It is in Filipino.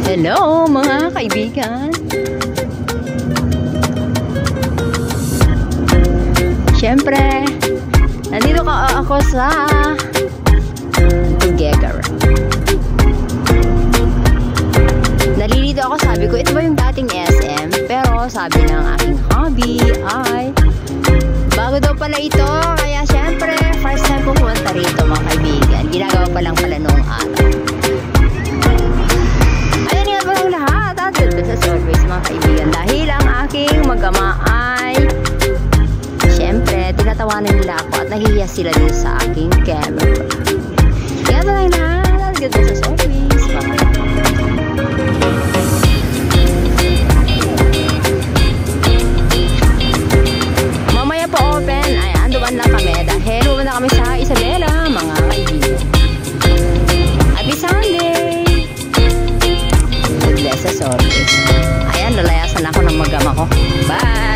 Hello mga kaibigan. Siyempre, nandito ako sa Tuguegarao. Nalilito ako, sabi ko, ito ba yung dating SM? Pero sabi ng aking hobby ay bago daw pala ito. Kaya siyempre, first time pumunta rito mga kaibigan. Ginagawa pa lang pala noong araw. Ayan nga ba ang lahat? At as always mga kaibigan. Dahil ang aking mag-ama ay siyempre, tinatawanan nila ako at nahihiya sila din sa aking camera. Kaya ba lang lahat? Good as always mga mamaya po open ay anduan lang kami dahil pumunta kami sa Isabela mga kaibigan. Happy Sunday! God bless us always. Ayan, lalayasan ako ng mag-ama ko. Bye!